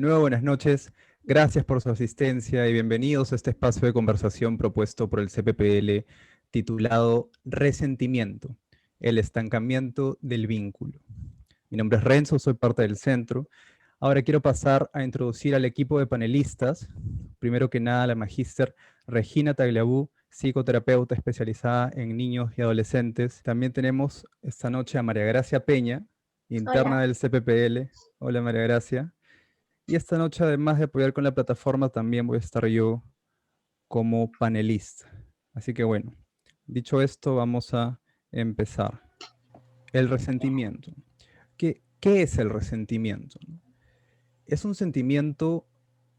nuevo, buenas noches. Gracias por su asistencia y bienvenidos a este espacio de conversación propuesto por el CPPL titulado Resentimiento, el estancamiento del vínculo. Mi nombre es Renzo, soy parte del centro. Ahora quiero pasar a introducir al equipo de panelistas. Primero que nada, la magíster Regina Tagliabue, psicoterapeuta especializada en niños y adolescentes. También tenemos esta noche a María Gracia Peña, interna Hola. del CPPL. Hola María Gracia. Y esta noche, además de apoyar con la plataforma, también voy a estar yo como panelista. Así que bueno, dicho esto, vamos a empezar. El resentimiento. ¿Qué es el resentimiento? Es un sentimiento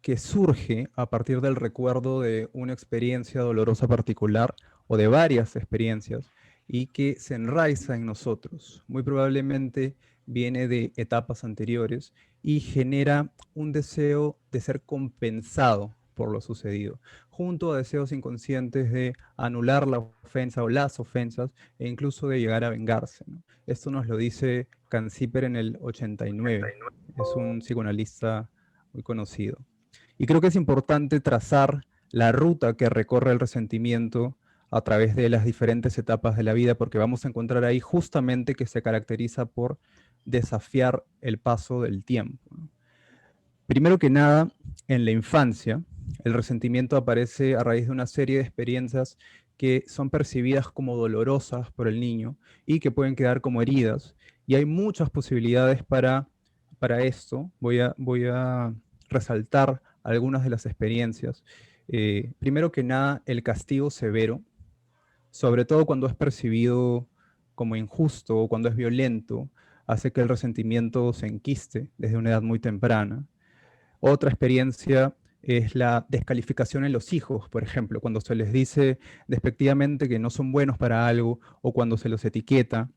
que surge a partir del recuerdo de una experiencia dolorosa particular o de varias experiencias y que se enraiza en nosotros. Muy probablemente viene de etapas anteriores y genera un deseo de ser compensado por lo sucedido, junto a deseos inconscientes de anular la ofensa o las ofensas e incluso de llegar a vengarse, ¿no? Esto nos lo dice Canciper en el 89. Es un psicoanalista muy conocido. Y creo que es importante trazar la ruta que recorre el resentimiento a través de las diferentes etapas de la vida, porque vamos a encontrar ahí justamente que se caracteriza por desafiar el paso del tiempo, ¿no? Primero que nada, en la infancia, el resentimiento aparece a raíz de una serie de experiencias que son percibidas como dolorosas por el niño y que pueden quedar como heridas. Y hay muchas posibilidades para esto. Voy a resaltar algunas de las experiencias. Primero que nada, el castigo severo, sobre todo cuando es percibido como injusto o cuando es violento, hace que el resentimiento se enquiste desde una edad muy temprana. Otra experiencia es la descalificación en los hijos, por ejemplo, cuando se les dice despectivamente que no son buenos para algo o cuando se los etiqueta.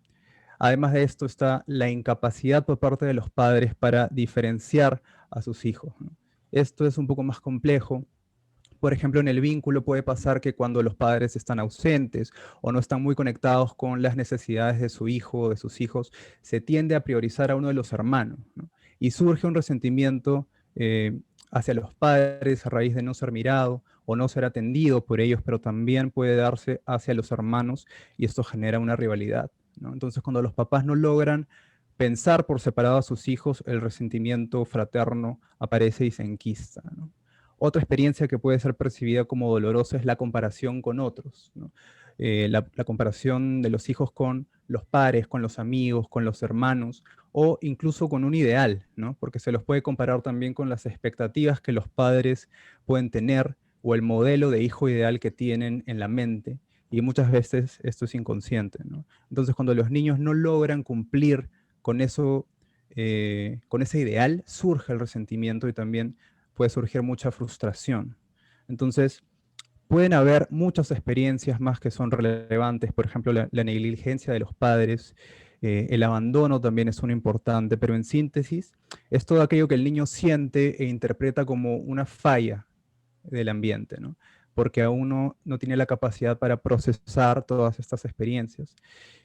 Además de esto está la incapacidad por parte de los padres para diferenciar a sus hijos, ¿no? Esto es un poco más complejo. Por ejemplo, en el vínculo puede pasar que cuando los padres están ausentes o no están muy conectados con las necesidades de su hijo o de sus hijos, se tiende a priorizar a uno de los hermanos, ¿no? Y surge un resentimiento hacia los padres a raíz de no ser mirado o no ser atendido por ellos, pero también puede darse hacia los hermanos y esto genera una rivalidad, ¿no? Entonces, cuando los papás no logran pensar por separado a sus hijos, el resentimiento fraterno aparece y se enquista, ¿no? Otra experiencia que puede ser percibida como dolorosa es la comparación con otros, ¿no? La comparación de los hijos con los pares, con los amigos, con los hermanos, o incluso con un ideal, ¿no? Porque se los puede comparar también con las expectativas que los padres pueden tener o el modelo de hijo ideal que tienen en la mente, y muchas veces esto es inconsciente, ¿no? Entonces, cuando los niños no logran cumplir con eso, con ese ideal, surge el resentimiento y también puede surgir mucha frustración. Entonces, pueden haber muchas experiencias más que son relevantes, por ejemplo, la negligencia de los padres, el abandono también es una importante, pero en síntesis, es todo aquello que el niño siente e interpreta como una falla del ambiente, ¿no? Porque aún no tiene la capacidad para procesar todas estas experiencias.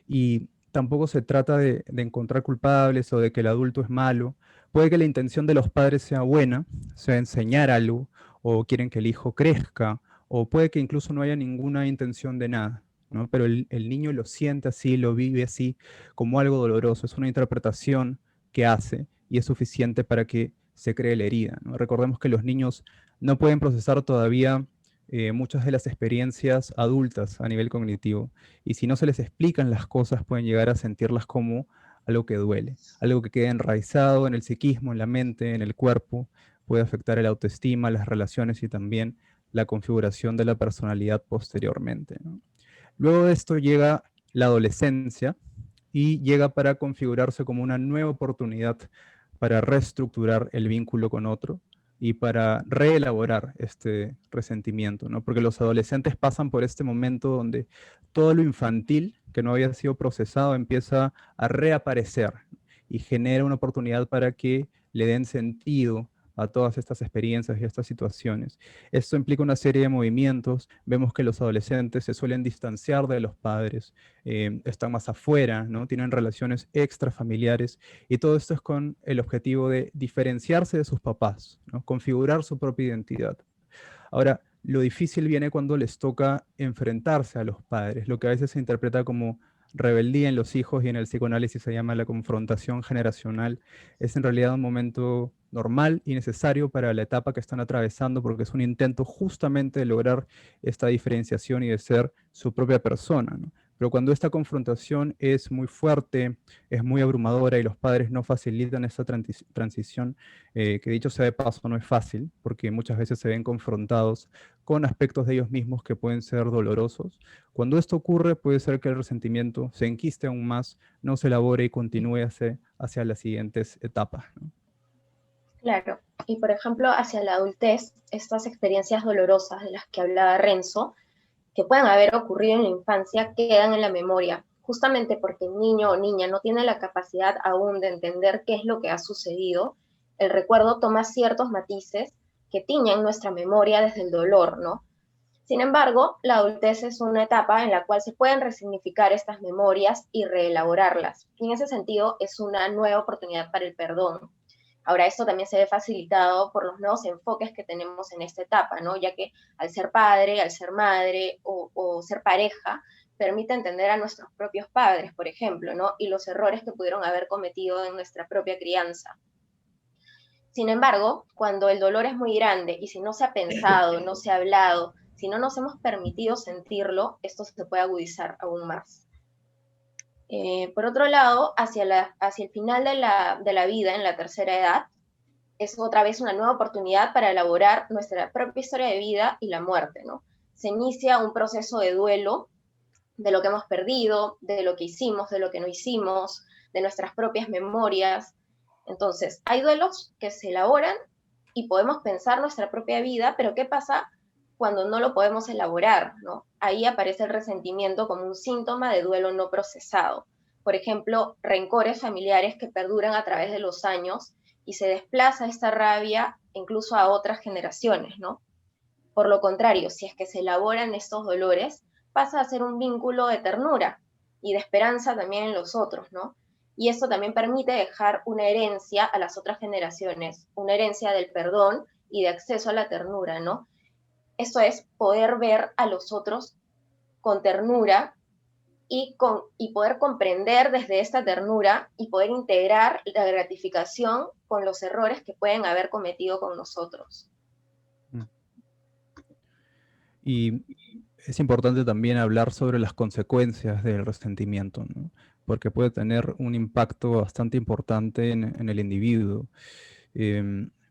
Y tampoco se trata de encontrar culpables o de que el adulto es malo. Puede que la intención de los padres sea buena, sea enseñar algo, o quieren que el hijo crezca, o puede que incluso no haya ninguna intención de nada, ¿no? Pero el niño lo siente así, lo vive así, como algo doloroso. Es una interpretación que hace y es suficiente para que se cree la herida, ¿no? Recordemos que los niños no pueden procesar todavía muchas de las experiencias adultas a nivel cognitivo. Y si no se les explican las cosas, pueden llegar a sentirlas como algo que duele, algo que queda enraizado en el psiquismo, en la mente, en el cuerpo, puede afectar el autoestima, las relaciones y también la configuración de la personalidad posteriormente, ¿no? Luego de esto llega la adolescencia y llega para configurarse como una nueva oportunidad para reestructurar el vínculo con otro y para reelaborar este resentimiento, ¿no? Porque los adolescentes pasan por este momento donde todo lo infantil que no había sido procesado empieza a reaparecer y genera una oportunidad para que le den sentido a todas estas experiencias y estas situaciones. Esto implica una serie de movimientos. Vemos que los adolescentes se suelen distanciar de los padres, están más afuera, ¿no? Tienen relaciones extrafamiliares, y todo esto es con el objetivo de diferenciarse de sus papás, ¿no? Configurar su propia identidad. Ahora, lo difícil viene cuando les toca enfrentarse a los padres, lo que a veces se interpreta como rebeldía en los hijos y en el psicoanálisis se llama la confrontación generacional. Es en realidad un momento normal y necesario para la etapa que están atravesando, porque es un intento justamente de lograr esta diferenciación y de ser su propia persona, ¿no? Pero cuando esta confrontación es muy fuerte, es muy abrumadora y los padres no facilitan esta transición, que dicho sea de paso no es fácil, porque muchas veces se ven confrontados con aspectos de ellos mismos que pueden ser dolorosos. Cuando esto ocurre, puede ser que el resentimiento se enquiste aún más, no se elabore y continúe hacia las siguientes etapas, ¿no? Claro, y por ejemplo, hacia la adultez, estas experiencias dolorosas de las que hablaba Renzo, que pueden haber ocurrido en la infancia, quedan en la memoria, justamente porque el niño o niña no tiene la capacidad aún de entender qué es lo que ha sucedido. El recuerdo toma ciertos matices que tiñen nuestra memoria desde el dolor, ¿no? Sin embargo, la adultez es una etapa en la cual se pueden resignificar estas memorias y reelaborarlas. Y en ese sentido, es una nueva oportunidad para el perdón. Ahora, esto también se ve facilitado por los nuevos enfoques que tenemos en esta etapa, ¿no? Ya que al ser padre, al ser madre o ser pareja, permite entender a nuestros propios padres, por ejemplo, ¿no? Y los errores que pudieron haber cometido en nuestra propia crianza. Sin embargo, cuando el dolor es muy grande y si no se ha pensado, no se ha hablado, si no nos hemos permitido sentirlo, esto se puede agudizar aún más. Por otro lado, hacia el final de la vida, en la tercera edad, es otra vez una nueva oportunidad para elaborar nuestra propia historia de vida y la muerte, ¿no? Se inicia un proceso de duelo de lo que hemos perdido, de lo que hicimos, de lo que no hicimos, de nuestras propias memorias. Entonces, hay duelos que se elaboran y podemos pensar nuestra propia vida, pero ¿qué pasa cuando no lo podemos elaborar, ¿no? Ahí aparece el resentimiento como un síntoma de duelo no procesado. Por ejemplo, rencores familiares que perduran a través de los años y se desplaza esta rabia incluso a otras generaciones, ¿no? Por lo contrario, si es que se elaboran estos dolores, pasa a ser un vínculo de ternura y de esperanza también en los otros, ¿no? Y esto también permite dejar una herencia a las otras generaciones, una herencia del perdón y de acceso a la ternura, ¿no? Esto es poder ver a los otros con ternura y poder comprender desde esta ternura y poder integrar la gratificación con los errores que pueden haber cometido con nosotros. Mm. Y es importante también hablar sobre las consecuencias del resentimiento, ¿no? Porque puede tener un impacto bastante importante en el individuo.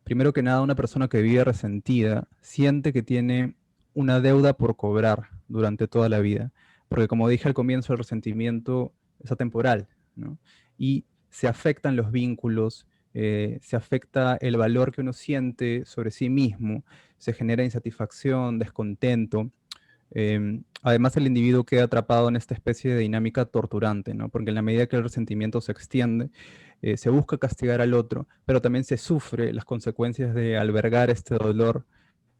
Primero que nada, una persona que vive resentida siente que tiene una deuda por cobrar durante toda la vida, porque como dije al comienzo, el resentimiento es atemporal, ¿no? Y se afectan los vínculos, se afecta el valor que uno siente sobre sí mismo, se genera insatisfacción, descontento. Además, el individuo queda atrapado en esta especie de dinámica torturante, ¿no? Porque en la medida que el resentimiento se extiende, se busca castigar al otro, pero también se sufre las consecuencias de albergar este dolor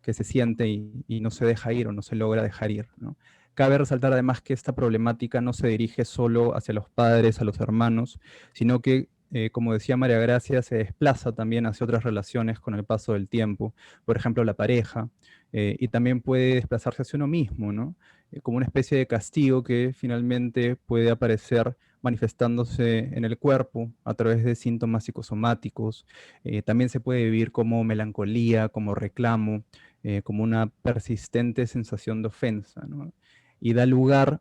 que se siente y no se deja ir o no se logra dejar ir, ¿no? Cabe resaltar además que esta problemática no se dirige solo hacia los padres, a los hermanos, sino que, como decía María Gracia, se desplaza también hacia otras relaciones con el paso del tiempo, por ejemplo, la pareja, y también puede desplazarse hacia uno mismo, ¿no? Como una especie de castigo que finalmente puede aparecer manifestándose en el cuerpo a través de síntomas psicosomáticos. También se puede vivir como melancolía, como reclamo, como una persistente sensación de ofensa, ¿no? Y da lugar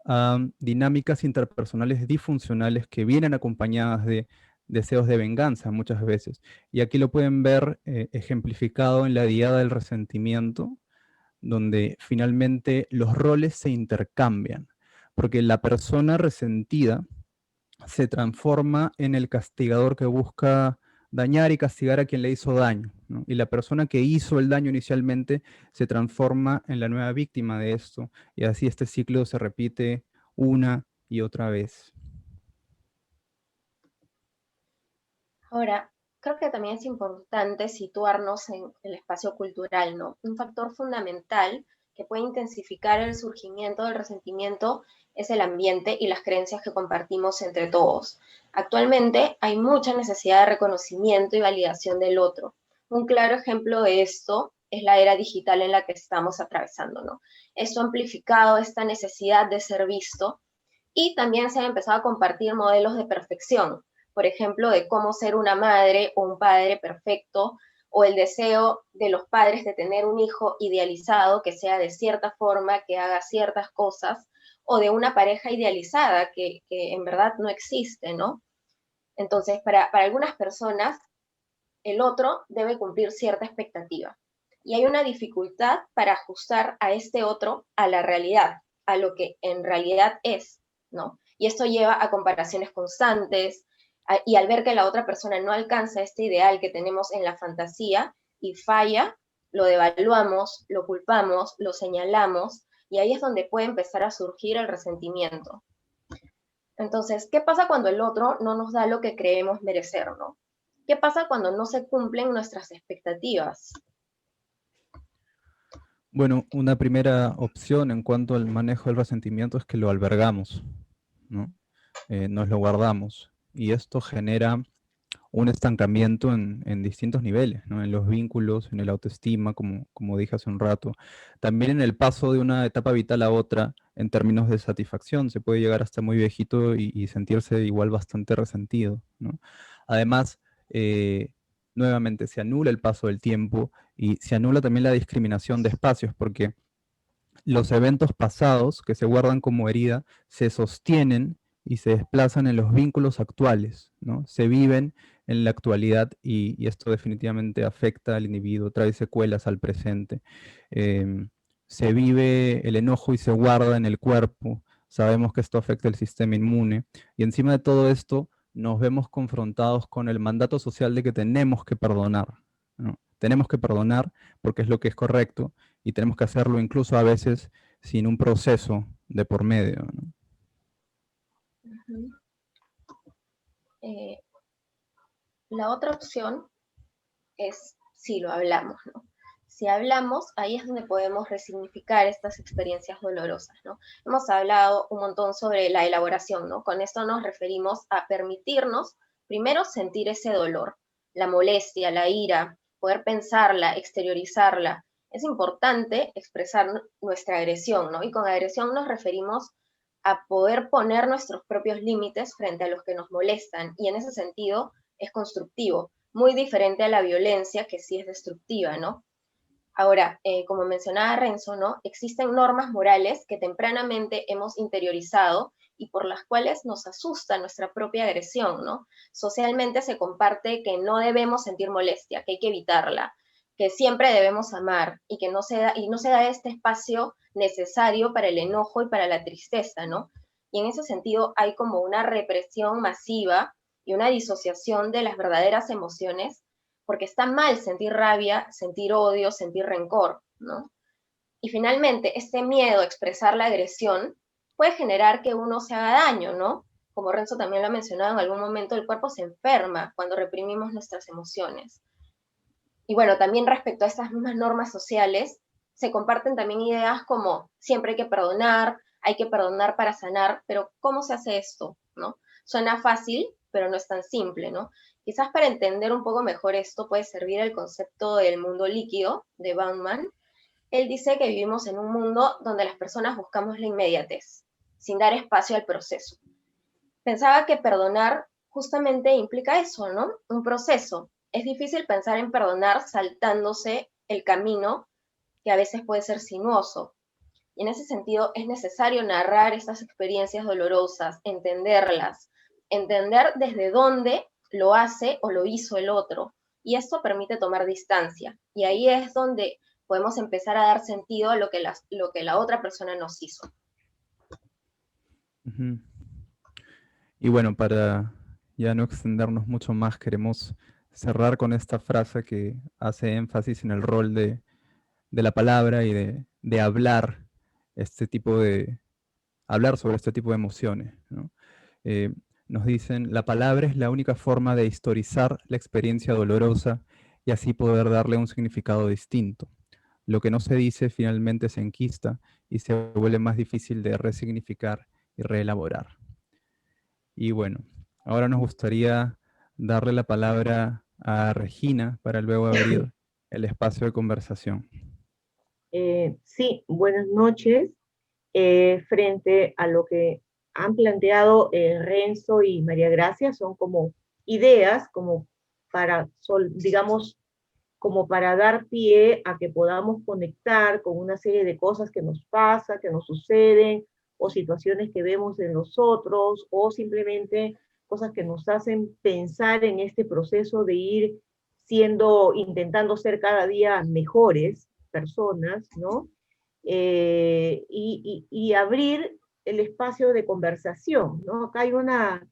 a dinámicas interpersonales disfuncionales que vienen acompañadas de deseos de venganza muchas veces. Y aquí lo pueden ver ejemplificado en la diada del resentimiento, donde finalmente los roles se intercambian, porque la persona resentida se transforma en el castigador que busca dañar y castigar a quien le hizo daño, ¿no? Y la persona que hizo el daño inicialmente se transforma en la nueva víctima de esto, y así este ciclo se repite una y otra vez. Ahora, Creo que también es importante situarnos en el espacio cultural, ¿no? Un factor fundamental que puede intensificar el surgimiento del resentimiento es el ambiente y las creencias que compartimos entre todos. Actualmente hay mucha necesidad de reconocimiento y validación del otro. Un claro ejemplo de esto es la era digital en la que estamos atravesando, ¿no? Esto ha amplificado esta necesidad de ser visto y también se han empezado a compartir modelos de perfección, por ejemplo, de cómo ser una madre o un padre perfecto, o el deseo de los padres de tener un hijo idealizado que sea de cierta forma, que haga ciertas cosas, o de una pareja idealizada que en verdad no existe, ¿no? Entonces, para algunas personas, el otro debe cumplir cierta expectativa. Y hay una dificultad para ajustar a este otro a la realidad, a lo que en realidad es, ¿no? Y esto lleva a comparaciones constantes, y al ver que la otra persona no alcanza este ideal que tenemos en la fantasía y falla, lo devaluamos, lo culpamos, lo señalamos, y ahí es donde puede empezar a surgir el resentimiento. Entonces, ¿qué pasa cuando el otro no nos da lo que creemos merecer, no? ¿Qué pasa cuando no se cumplen nuestras expectativas? Bueno, una primera opción en cuanto al manejo del resentimiento es que lo albergamos, ¿no? Nos lo guardamos. Y esto genera un estancamiento en distintos niveles, ¿no? En los vínculos, en el autoestima, como dije hace un rato. También en el paso de una etapa vital a otra, en términos de satisfacción, se puede llegar hasta muy viejito y sentirse igual bastante resentido, ¿no? Además, nuevamente, se anula el paso del tiempo y se anula también la discriminación de espacios, porque los eventos pasados que se guardan como herida se sostienen y se desplazan en los vínculos actuales, ¿no? Se viven en la actualidad y esto definitivamente afecta al individuo, trae secuelas al presente. Em, Se vive el enojo y se guarda en el cuerpo. Sabemos que esto afecta el sistema inmune. Y encima de todo esto, nos vemos confrontados con el mandato social de que tenemos que perdonar, ¿no? Tenemos que perdonar porque es lo que es correcto y tenemos que hacerlo incluso a veces sin un proceso de por medio, ¿no? Uh-huh. eh, la otra opción es si lo hablamos, ¿no? Si hablamos, ahí es donde podemos resignificar estas experiencias dolorosas, ¿no? Hemos hablado un montón sobre la elaboración, ¿no? Con esto nos referimos a permitirnos primero sentir ese dolor, la molestia, la ira, poder pensarla, exteriorizarla. Es importante expresar nuestra agresión, ¿no? Y con agresión nos referimos a poder poner nuestros propios límites frente a los que nos molestan, y en ese sentido es constructivo, muy diferente a la violencia que sí es destructiva, ¿no? Ahora, como mencionaba Renzo, ¿no? Existen normas morales que tempranamente hemos interiorizado y por las cuales nos asusta nuestra propia agresión, ¿no? Socialmente se comparte que no debemos sentir molestia, que hay que evitarla, que siempre debemos amar y que no se da este espacio necesario para el enojo y para la tristeza, ¿no? Y en ese sentido hay como una represión masiva y una disociación de las verdaderas emociones, porque está mal sentir rabia, sentir odio, sentir rencor, ¿no? Y finalmente, este miedo a expresar la agresión puede generar que uno se haga daño, ¿no? Como Renzo también lo ha mencionado en algún momento, el cuerpo se enferma cuando reprimimos nuestras emociones. Y bueno, también respecto a estas mismas normas sociales, se comparten también ideas como siempre hay que perdonar para sanar, pero ¿cómo se hace esto? ¿No? Suena fácil, pero no es tan simple, ¿no? Quizás para entender un poco mejor esto puede servir el concepto del mundo líquido de Bauman. Él dice que vivimos en un mundo donde las personas buscamos la inmediatez, sin dar espacio al proceso. Pensaba que perdonar justamente implica eso, ¿no? Un proceso. Es difícil pensar en perdonar saltándose el camino que a veces puede ser sinuoso. Y en ese sentido es necesario narrar estas experiencias dolorosas, entenderlas, entender desde dónde lo hace o lo hizo el otro. Y esto permite tomar distancia. Y ahí es donde podemos empezar a dar sentido a lo que la otra persona nos hizo. Ujú. Y bueno, para ya no extendernos mucho más, queremos cerrar con esta frase que hace énfasis en el rol de la palabra y de hablar este tipo de, hablar sobre este tipo de emociones, ¿no? Eh, nos dicen, la palabra es la única forma de historizar la experiencia dolorosa y así poder darle un significado distinto. Lo que no se dice finalmente se enquista y se vuelve más difícil de resignificar y reelaborar. Y bueno, ahora nos gustaría darle la palabra a Regina para luego abrir el espacio de conversación. Sí, buenas noches. Frente a lo que han planteado Renzo y María Gracia, son como ideas, como para, digamos, como para dar pie a que podamos conectar con una serie de cosas que nos pasa, que nos suceden, o situaciones que vemos en los otros, o simplemente cosas que nos hacen pensar en este proceso de ir siendo, intentando ser cada día mejores personas, ¿no? Y abrir el espacio de conversación, ¿no? Acá hay una,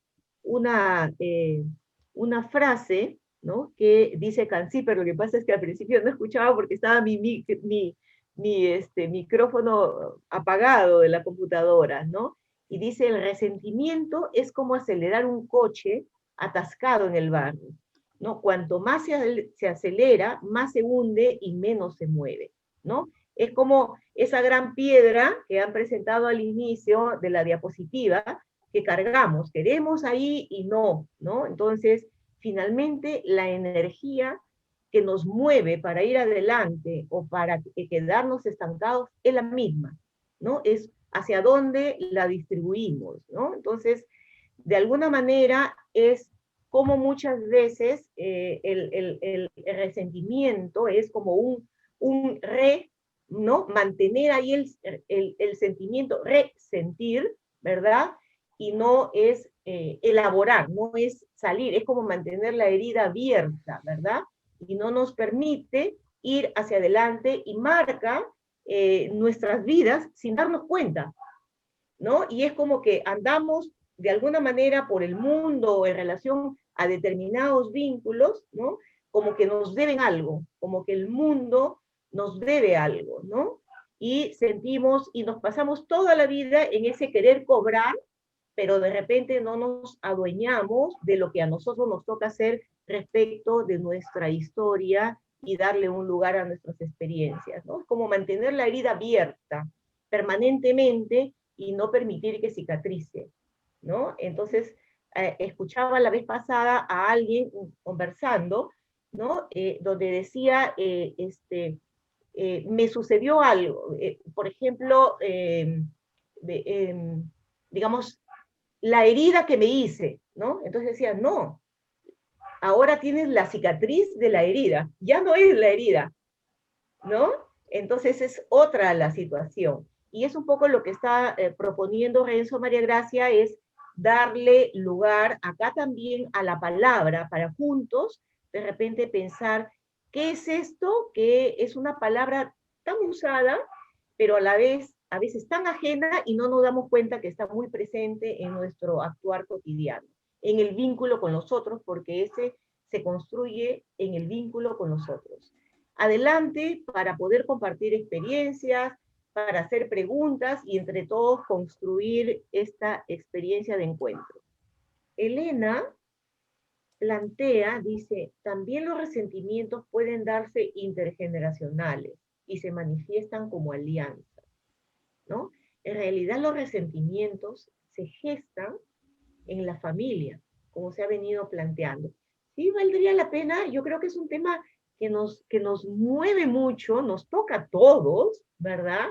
eh, una frase, ¿no? Que dice Kanzi, pero lo que pasa es que al principio no escuchaba porque estaba mi micrófono apagado de la computadora, ¿no? Y dice, el resentimiento es como acelerar un coche atascado en el barro, ¿no? Cuanto más se acelera, más se hunde y menos se mueve, ¿no? Es como esa gran piedra que han presentado al inicio de la diapositiva que cargamos, queremos ahí y no, ¿no? Entonces, finalmente, la energía que nos mueve para ir adelante o para quedarnos estancados es la misma, ¿no? Es hacia dónde la distribuimos, ¿no? Entonces, de alguna manera es como muchas veces el resentimiento es como un ¿no? Mantener ahí el sentimiento, resentir, ¿verdad? Y no es elaborar, no es salir, es como mantener la herida abierta, ¿verdad? Y no nos permite ir hacia adelante y marca nuestras vidas sin darnos cuenta, ¿no? Y es como que andamos de alguna manera por el mundo en relación a determinados vínculos, ¿no? Como que nos deben algo, como que el mundo nos debe algo, ¿no? Y sentimos y nos pasamos toda la vida en ese querer cobrar, pero de repente no nos adueñamos de lo que a nosotros nos toca hacer respecto de nuestra historia y darle un lugar a nuestras experiencias, ¿no? Es como mantener la herida abierta permanentemente y no permitir que cicatrice, ¿no? Entonces, escuchaba la vez pasada a alguien conversando, ¿no? Donde decía, me sucedió algo, por ejemplo, digamos, la herida que me hice, ¿no? Entonces decía, no, ahora tienes la cicatriz de la herida, ya no es la herida, ¿no? Entonces es otra la situación. Y es un poco lo que está proponiendo Renzo María Gracia, es darle lugar acá también a la palabra para juntos de repente pensar qué es esto, que es una palabra tan usada, pero a veces tan ajena y no nos damos cuenta que está muy presente en nuestro actuar cotidiano, en el vínculo con los otros, porque ese se construye en el vínculo con los otros. Adelante para poder compartir experiencias, para hacer preguntas y entre todos construir esta experiencia de encuentro. Elena plantea, dice, también los resentimientos pueden darse intergeneracionales y se manifiestan como alianzas, ¿no? En realidad los resentimientos se gestan en la familia, como se ha venido planteando. Sí, valdría la pena, yo creo que es un tema que nos mueve mucho, nos toca a todos, ¿verdad?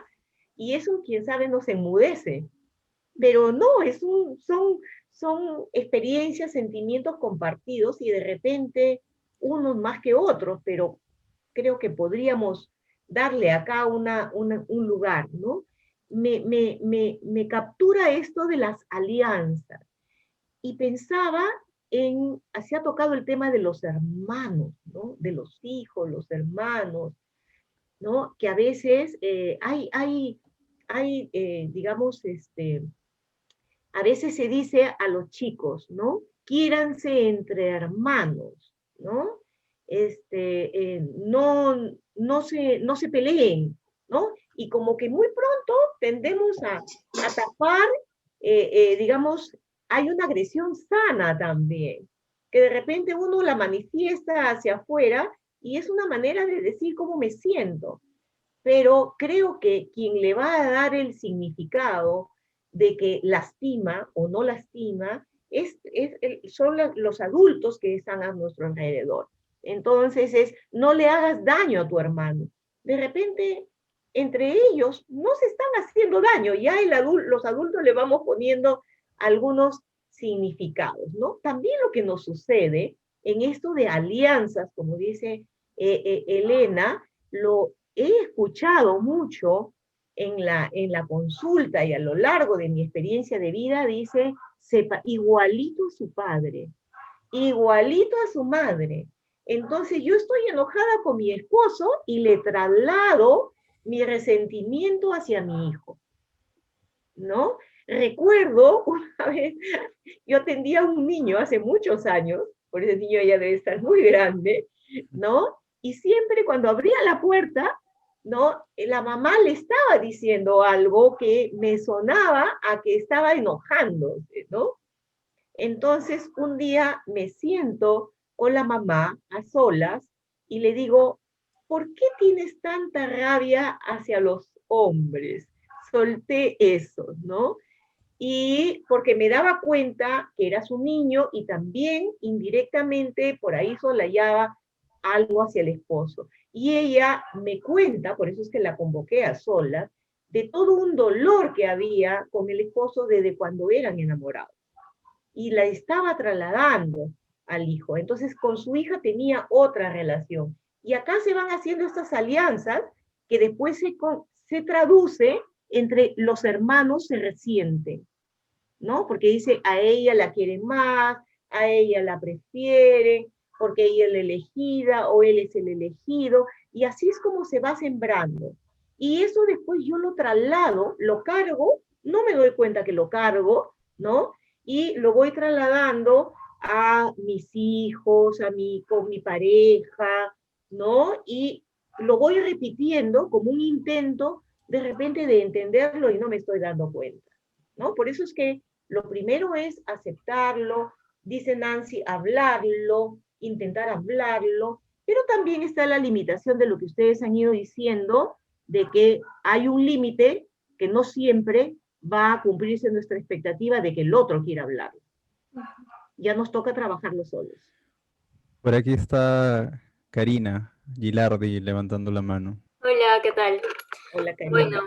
Y eso, quién sabe, nos enmudece. Pero no, son experiencias, sentimientos compartidos y de repente unos más que otros, pero creo que podríamos darle acá un lugar, ¿no? Me captura esto de las alianzas y pensaba se ha tocado el tema de los hermanos, ¿no? De los hijos, los hermanos, ¿no? Que a veces digamos, a veces se dice a los chicos, ¿no? Quiéranse entre hermanos, ¿no? No se peleen, ¿no? Y como que muy pronto tendemos a tapar, digamos, hay una agresión sana también, que de repente uno la manifiesta hacia afuera y es una manera de decir cómo me siento. Pero creo que quien le va a dar el significado de que lastima o no lastima son los adultos que están a nuestro alrededor. Entonces no le hagas daño a tu hermano. De repente, entre ellos no se están haciendo daño, ya los adultos le vamos poniendo algunos significados, ¿no? También lo que nos sucede en esto de alianzas, como dice Elena, lo he escuchado mucho en la consulta y a lo largo de mi experiencia de vida, dice, sepa, igualito a su padre, igualito a su madre. Entonces yo estoy enojada con mi esposo y le traslado mi resentimiento hacia mi hijo, ¿no? Recuerdo una vez, yo atendía a un niño hace muchos años, por ese niño ya debe estar muy grande, ¿no? Y siempre cuando abría la puerta, ¿no? La mamá le estaba diciendo algo que me sonaba a que estaba enojándose, ¿no? Entonces un día me siento con la mamá a solas y le digo, ¿por qué tienes tanta rabia hacia los hombres? Solté eso, ¿no? Y porque me daba cuenta que era su niño y también indirectamente por ahí solayaba algo hacia el esposo. Y ella me cuenta, por eso es que la convoqué a solas, de todo un dolor que había con el esposo desde cuando eran enamorados. Y la estaba trasladando al hijo. Entonces con su hija tenía otra relación. Y acá se van haciendo estas alianzas que después se traduce entre los hermanos se resienten, ¿no? Porque dice, a ella la quieren más, a ella la prefieren, porque ella es la elegida o él es el elegido, y así es como se va sembrando. Y eso después yo lo traslado, lo cargo, no me doy cuenta que lo cargo, ¿no? Y lo voy trasladando a mis hijos, con mi pareja, ¿no? Y lo voy repitiendo como un intento de repente de entenderlo y no me estoy dando cuenta, ¿no? Por eso es que lo primero es aceptarlo, dice Nancy, hablarlo, intentar hablarlo, pero también está la limitación de lo que ustedes han ido diciendo, de que hay un límite que no siempre va a cumplirse nuestra expectativa de que el otro quiera hablar. Ya nos toca trabajarlo solos. Por aquí está Karina Gilardi levantando la mano. Hola, ¿qué tal? Hola, Karina. Bueno,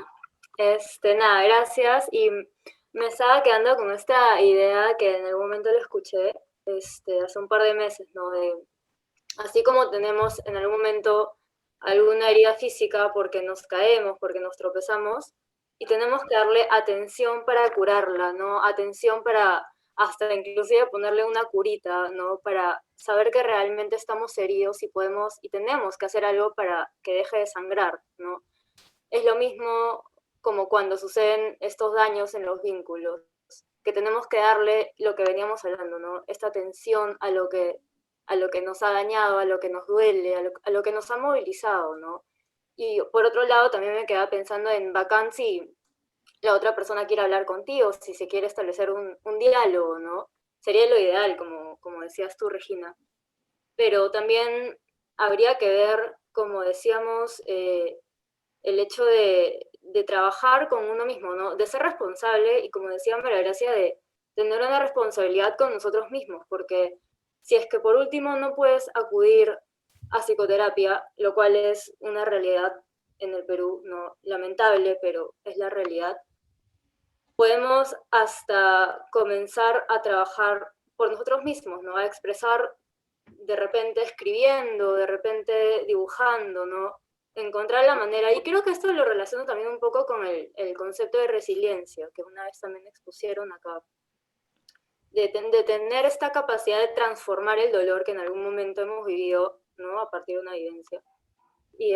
nada, gracias. Y me estaba quedando con esta idea que en algún momento lo escuché hace un par de meses, ¿no? Así como tenemos en algún momento alguna herida física porque nos caemos, porque nos tropezamos, y tenemos que darle atención para curarla, ¿no? Atención para hasta inclusive ponerle una curita, ¿no? Para saber que realmente estamos heridos y podemos y tenemos que hacer algo para que deje de sangrar, ¿no? Es lo mismo como cuando suceden estos daños en los vínculos, que tenemos que darle lo que veníamos hablando, ¿no? Esta atención a lo que nos ha dañado, a lo que nos duele, a lo que nos ha movilizado, ¿no? Y por otro lado, también me quedaba pensando en bacán si la otra persona quiere hablar contigo, si se quiere establecer un diálogo, ¿no? Sería lo ideal, como decías tú, Regina. Pero también habría que ver, como decíamos, el hecho de trabajar con uno mismo, ¿no? De ser responsable y, como decía María Gracia, de tener una responsabilidad con nosotros mismos, porque si es que por último no puedes acudir a psicoterapia, lo cual es una realidad en el Perú, ¿no? Lamentable, pero es la realidad, podemos hasta comenzar a trabajar por nosotros mismos, ¿no? A expresar de repente escribiendo, de repente dibujando, ¿no? Encontrar la manera, y creo que esto lo relaciono también un poco con el concepto de resiliencia, que una vez también expusieron acá, de tener esta capacidad de transformar el dolor que en algún momento hemos vivido, ¿no? A partir de una vivencia, y,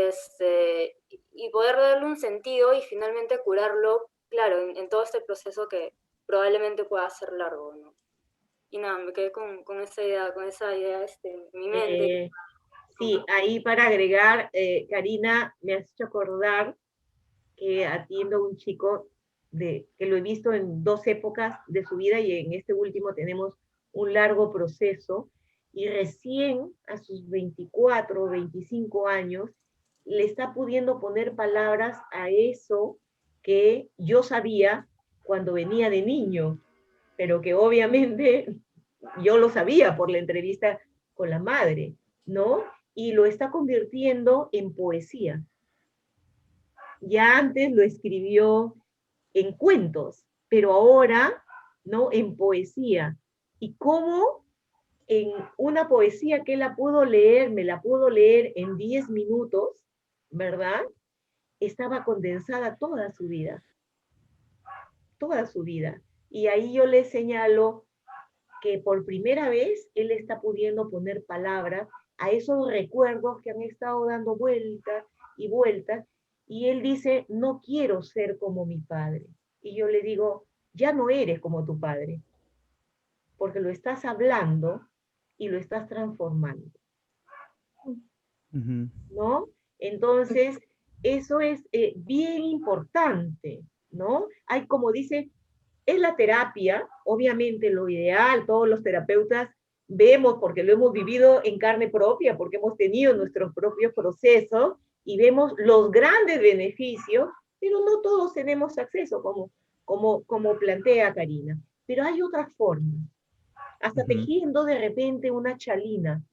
y poder darle un sentido y finalmente curarlo, claro, en todo este proceso que probablemente pueda ser largo, ¿no? Y nada, me quedé con esa idea en mi mente. Sí, ahí para agregar, Karina, me has hecho acordar que atiendo a un chico que lo he visto en dos épocas de su vida y en este último tenemos un largo proceso, y recién a sus 24 o 25 años le está pudiendo poner palabras a eso que yo sabía cuando venía de niño, pero que obviamente yo lo sabía por la entrevista con la madre, ¿no? Y lo está convirtiendo en poesía. Ya antes lo escribió en cuentos, pero ahora, ¿no? En poesía. Y cómo en una poesía que él la pudo leer, me la pudo leer en 10 minutos, ¿verdad? Estaba condensada toda su vida. Y ahí yo le señalo que por primera vez él está pudiendo poner palabras a esos recuerdos que han estado dando vueltas y vueltas, y él dice, no quiero ser como mi padre. Y yo le digo, ya no eres como tu padre, porque lo estás hablando y lo estás transformando, ¿no? Entonces, eso es bien importante, ¿no? Hay, como dice, es la terapia, obviamente lo ideal, todos los terapeutas vemos, porque lo hemos vivido en carne propia, porque hemos tenido nuestros propios procesos, y vemos los grandes beneficios, pero no todos tenemos acceso, como plantea Karina. Pero hay otras formas. Hasta tejiendo de repente una chalina,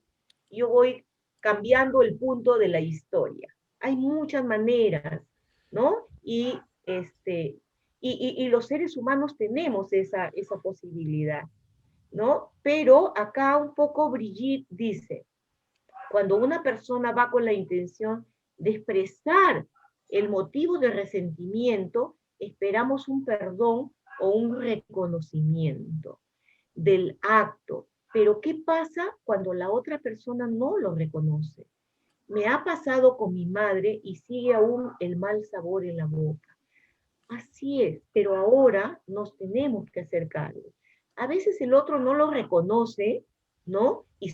yo voy cambiando el punto de la historia. Hay muchas maneras, ¿no? Y los seres humanos tenemos esa posibilidad, ¿no? Pero acá un poco Brigitte dice, cuando una persona va con la intención de expresar el motivo de resentimiento, esperamos un perdón o un reconocimiento del acto. Pero ¿qué pasa cuando la otra persona no lo reconoce? Me ha pasado con mi madre y sigue aún el mal sabor en la boca. Así es, pero ahora nos tenemos que hacer cargo. A veces el otro no lo reconoce, ¿no? Y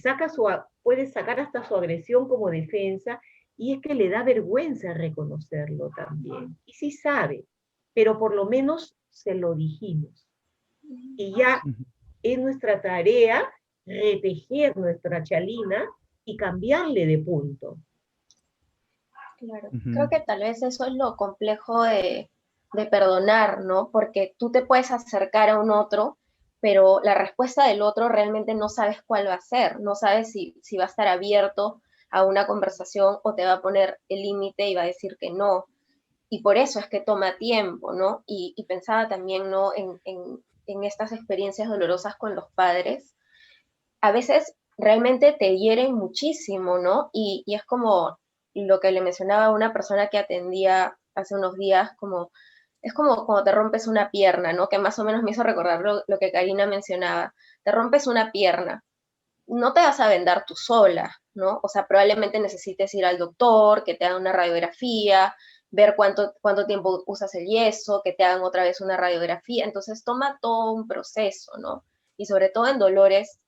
puede sacar hasta su agresión como defensa, y es que le da vergüenza reconocerlo también. Y sí sabe, pero por lo menos se lo dijimos. Y ya es nuestra tarea retejer nuestra chalina y cambiarle de punto. Claro, creo que tal vez eso es lo complejo de perdonar, ¿no? Porque tú te puedes acercar a un otro, pero la respuesta del otro realmente no sabes cuál va a ser, no sabes si va a estar abierto a una conversación o te va a poner el límite y va a decir que no. Y por eso es que toma tiempo, ¿no? Y pensaba también, ¿no? En estas experiencias dolorosas con los padres, a veces realmente te hieren muchísimo, ¿no? Y es como lo que le mencionaba a una persona que atendía hace unos días, es como cuando te rompes una pierna, ¿no? Que más o menos me hizo recordar lo que Karina mencionaba. Te rompes una pierna, no te vas a vendar tú sola, ¿no? O sea, probablemente necesites ir al doctor, que te hagan una radiografía, ver cuánto tiempo usas el yeso, que te hagan otra vez una radiografía. Entonces toma todo un proceso, ¿no? Y sobre todo en dolores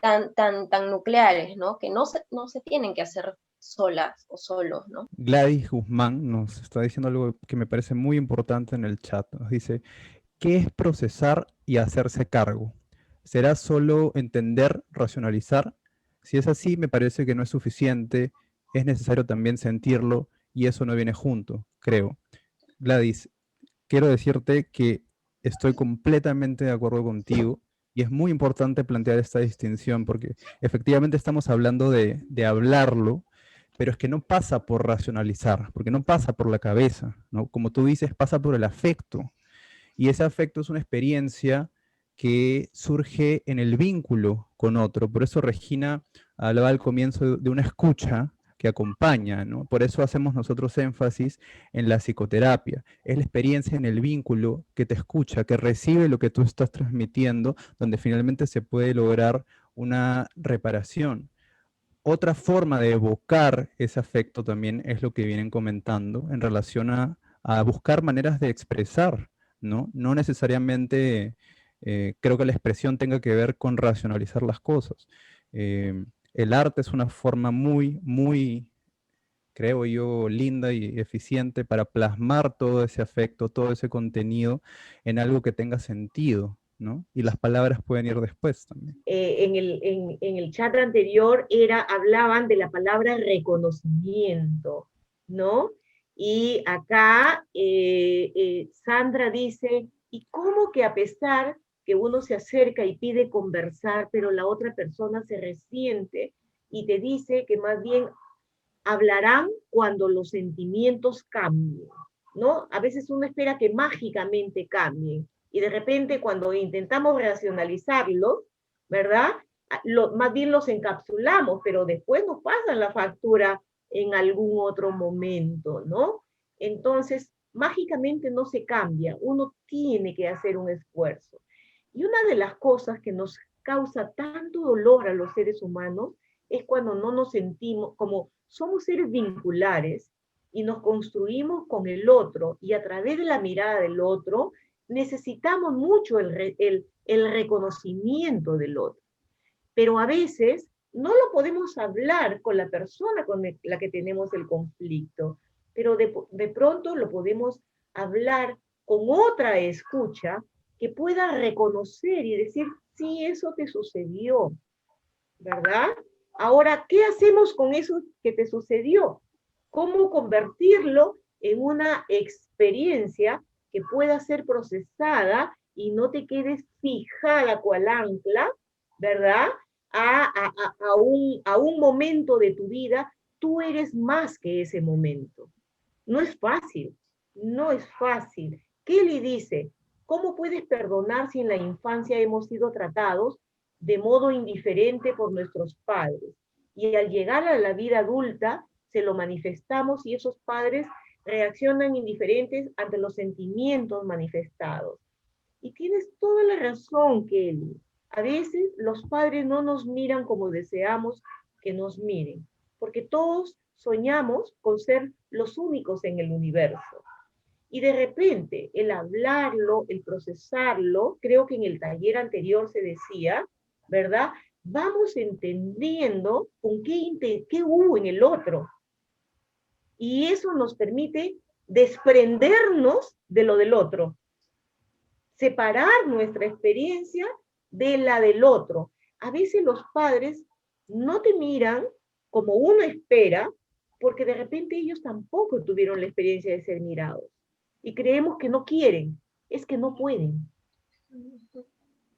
tan nucleares, ¿no? Que no se tienen que hacer solas o solos, ¿no? Gladys Guzmán nos está diciendo algo que me parece muy importante en el chat. Nos dice, ¿qué es procesar y hacerse cargo? ¿Será solo entender, racionalizar? Si es así, me parece que no es suficiente. Es necesario también sentirlo y eso no viene junto, creo. Gladys, quiero decirte que estoy completamente de acuerdo contigo y es muy importante plantear esta distinción porque efectivamente estamos hablando de hablarlo, pero es que no pasa por racionalizar, porque no pasa por la cabeza, ¿no? Como tú dices, pasa por el afecto. Y ese afecto es una experiencia que surge en el vínculo con otro. Por eso Regina hablaba al comienzo de una escucha que acompaña, ¿no? Por eso hacemos nosotros énfasis en la psicoterapia. Es la experiencia en el vínculo que te escucha, que recibe lo que tú estás transmitiendo, donde finalmente se puede lograr una reparación. Otra forma de evocar ese afecto también es lo que vienen comentando en relación a buscar maneras de expresar, ¿no? No necesariamente creo que la expresión tenga que ver con racionalizar las cosas. El arte es una forma muy, muy creo yo, linda y eficiente para plasmar todo ese afecto, todo ese contenido en algo que tenga sentido, ¿no? Y las palabras pueden ir después también. En el chat anterior hablaban de la palabra reconocimiento, ¿no? Y acá Sandra dice, ¿y cómo que a pesar que uno se acerca y pide conversar, pero la otra persona se resiente y te dice que más bien hablarán cuando los sentimientos cambien, ¿no? A veces uno espera que mágicamente cambien y de repente cuando intentamos racionalizarlo, ¿verdad? Más bien los encapsulamos, pero después nos pasan la factura en algún otro momento, ¿no? Entonces, mágicamente no se cambia, uno tiene que hacer un esfuerzo. Y una de las cosas que nos causa tanto dolor a los seres humanos es cuando no nos sentimos, como somos seres vinculares y nos construimos con el otro y a través de la mirada del otro necesitamos mucho el reconocimiento del otro. Pero a veces no lo podemos hablar con la persona con la que tenemos el conflicto, pero de pronto lo podemos hablar con otra escucha que pueda reconocer y decir, sí, eso te sucedió, ¿verdad? Ahora, ¿qué hacemos con eso que te sucedió? ¿Cómo convertirlo en una experiencia que pueda ser procesada y no te quedes fijada cual ancla, ¿verdad? A un momento de tu vida, tú eres más que ese momento. No es fácil, no es fácil. Kelly dice, ¿cómo puedes perdonar si en la infancia hemos sido tratados de modo indiferente por nuestros padres? Y al llegar a la vida adulta, se lo manifestamos y esos padres reaccionan indiferentes ante los sentimientos manifestados. Y tienes toda la razón, Kelly. A veces los padres no nos miran como deseamos que nos miren, porque todos soñamos con ser los únicos en el universo. Y de repente, el hablarlo, el procesarlo, creo que en el taller anterior se decía, ¿verdad? Vamos entendiendo con qué hubo en el otro. Y eso nos permite desprendernos de lo del otro, separar nuestra experiencia de la del otro. A veces los padres no te miran como uno espera, porque de repente ellos tampoco tuvieron la experiencia de ser mirados. Y creemos que no quieren, es que no pueden.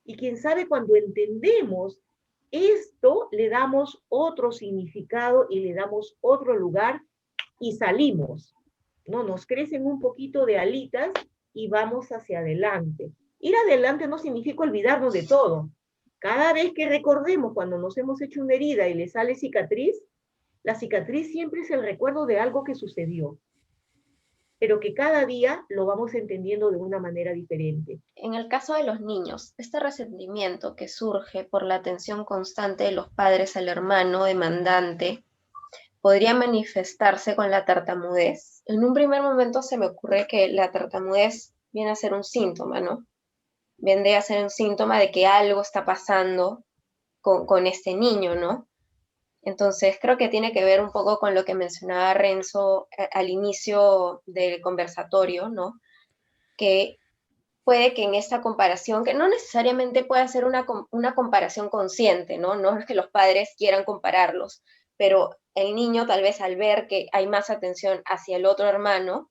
Y quién sabe, cuando entendemos esto, le damos otro significado y le damos otro lugar y salimos, ¿no? Nos crecen un poquito de alitas y vamos hacia adelante. Ir adelante no significa olvidarnos de todo. Cada vez que recordemos cuando nos hemos hecho una herida y le sale cicatriz, la cicatriz siempre es el recuerdo de algo que sucedió, pero que cada día lo vamos entendiendo de una manera diferente. En el caso de los niños, este resentimiento que surge por la atención constante de los padres al hermano demandante podría manifestarse con la tartamudez. En un primer momento se me ocurre que la tartamudez viene a ser un síntoma, ¿no? Viene a ser un síntoma de que algo está pasando con este niño, ¿no? Entonces creo que tiene que ver un poco con lo que mencionaba Renzo al inicio del conversatorio, ¿no? Que puede que en esta comparación, que no necesariamente pueda ser una comparación consciente, ¿no? No es que los padres quieran compararlos, pero el niño tal vez al ver que hay más atención hacia el otro hermano,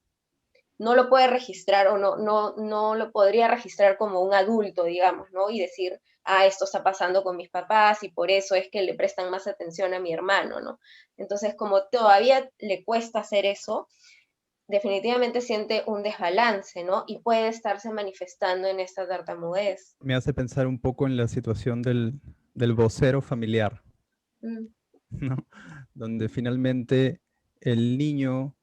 no lo puede registrar o no lo podría registrar como un adulto, digamos, ¿no? Y decir, esto está pasando con mis papás y por eso es que le prestan más atención a mi hermano, ¿no? Entonces, como todavía le cuesta hacer eso, definitivamente siente un desbalance, ¿no? Y puede estarse manifestando en esta tartamudez. Me hace pensar un poco en la situación del vocero familiar, ¿no? Donde finalmente el niño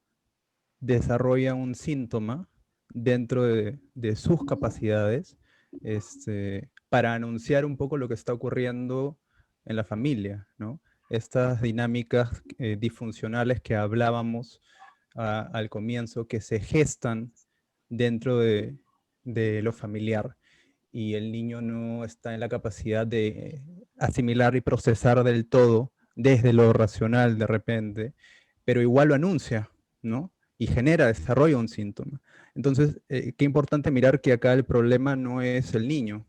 desarrolla un síntoma dentro de sus capacidades para anunciar un poco lo que está ocurriendo en la familia, ¿no? Estas dinámicas disfuncionales que hablábamos al comienzo, que se gestan dentro de lo familiar y el niño no está en la capacidad de asimilar y procesar del todo desde lo racional de repente pero igual lo anuncia, ¿no? Y genera, desarrolla un síntoma. Entonces, qué importante mirar que acá el problema no es el niño,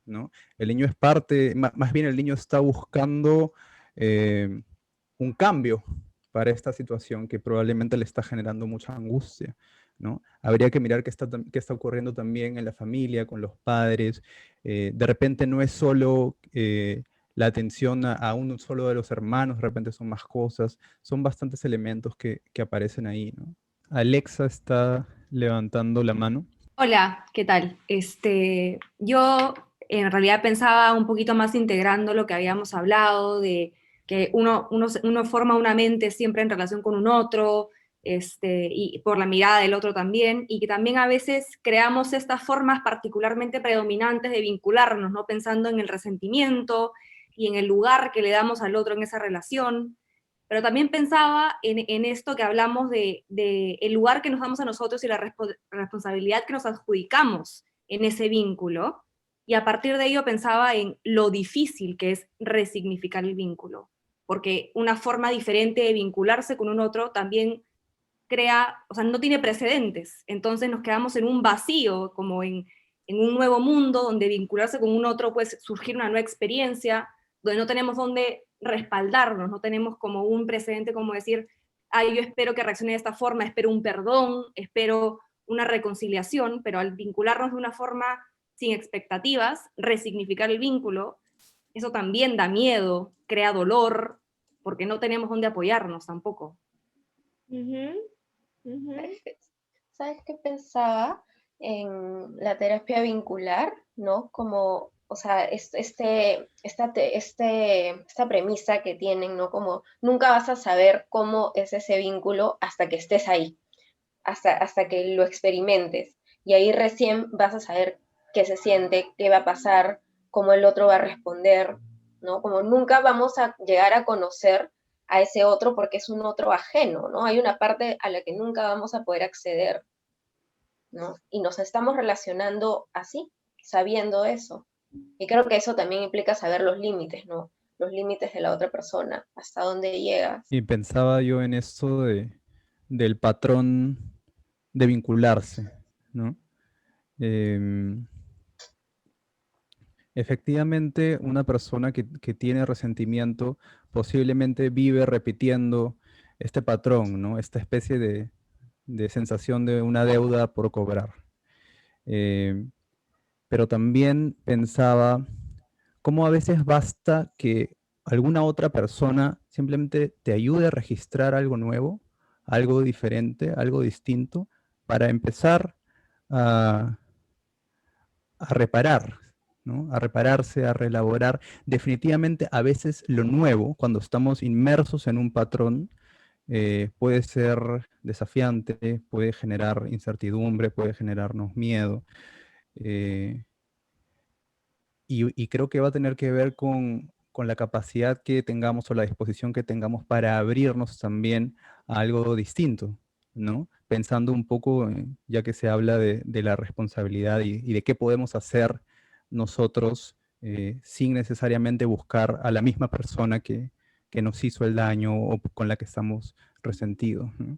¿no? El niño es parte, más bien el niño está buscando un cambio para esta situación que probablemente le está generando mucha angustia, ¿no? Habría que mirar qué está ocurriendo también en la familia, con los padres. De repente no es solo la atención a uno solo de los hermanos, de repente son más cosas, son bastantes elementos que aparecen ahí, ¿no? Alexa está levantando la mano. Hola, ¿qué tal? Yo en realidad pensaba un poquito más integrando lo que habíamos hablado, de que uno forma una mente siempre en relación con un otro, y por la mirada del otro también, y que también a veces creamos estas formas particularmente predominantes de vincularnos, ¿no? Pensando en el resentimiento y en el lugar que le damos al otro en esa relación. Pero también pensaba en esto que hablamos de el lugar que nos damos a nosotros y la responsabilidad que nos adjudicamos en ese vínculo. Y a partir de ello pensaba en lo difícil que es resignificar el vínculo, porque una forma diferente de vincularse con un otro también crea, o sea, no tiene precedentes. Entonces nos quedamos en un vacío, como en un nuevo mundo, donde vincularse con un otro puede surgir una nueva experiencia, donde no tenemos dónde respaldarnos, no tenemos como un precedente como decir, ay, yo espero que reaccione de esta forma, espero un perdón, espero una reconciliación, pero al vincularnos de una forma sin expectativas, resignificar el vínculo, eso también da miedo, crea dolor, porque no tenemos dónde apoyarnos tampoco. ¿Sabes qué pensaba en la terapia vincular, ¿no? Como, o sea, esta premisa que tienen, ¿no? Como nunca vas a saber cómo es ese vínculo hasta que estés ahí, hasta que lo experimentes. Y ahí recién vas a saber qué se siente, qué va a pasar, cómo el otro va a responder, ¿no? Como nunca vamos a llegar a conocer a ese otro porque es un otro ajeno, ¿no? Hay una parte a la que nunca vamos a poder acceder, ¿no? Y nos estamos relacionando así, sabiendo eso. Y creo que eso también implica saber los límites, ¿no? Los límites de la otra persona, hasta dónde llegas. Y pensaba yo en esto del patrón de vincularse, ¿no? Efectivamente, una persona que tiene resentimiento posiblemente vive repitiendo este patrón, ¿no? Esta especie de sensación de una deuda por cobrar. Pero también pensaba cómo a veces basta que alguna otra persona simplemente te ayude a registrar algo nuevo, algo diferente, algo distinto, para empezar a reparar, ¿no? A repararse, a reelaborar. Definitivamente, a veces lo nuevo, cuando estamos inmersos en un patrón, puede ser desafiante, puede generar incertidumbre, puede generarnos miedo. Y creo que va a tener que ver con la capacidad que tengamos o la disposición que tengamos para abrirnos también a algo distinto, ¿no? Pensando un poco, ya que se habla de la responsabilidad y de qué podemos hacer nosotros sin necesariamente buscar a la misma persona que nos hizo el daño o con la que estamos resentidos, ¿no?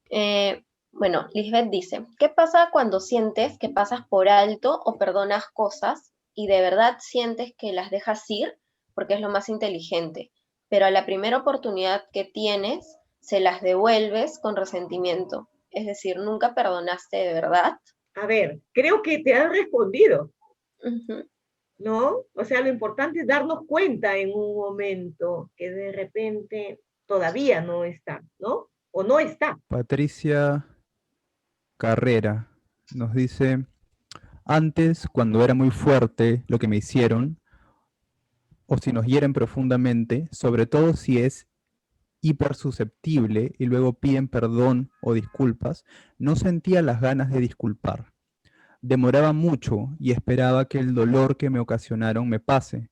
Bueno, Lisbeth dice, ¿qué pasa cuando sientes que pasas por alto o perdonas cosas y de verdad sientes que las dejas ir porque es lo más inteligente, pero a la primera oportunidad que tienes se las devuelves con resentimiento? Es decir, nunca perdonaste de verdad. A ver, creo que te han respondido, Uh-huh. ¿no? O sea, lo importante es darnos cuenta en un momento que de repente todavía no está, ¿no? O no está. Patricia Carrera nos dice, antes, cuando era muy fuerte lo que me hicieron, o si nos hieren profundamente, sobre todo si es hipersusceptible y luego piden perdón o disculpas, no sentía las ganas de disculpar. Demoraba mucho y esperaba que el dolor que me ocasionaron me pase.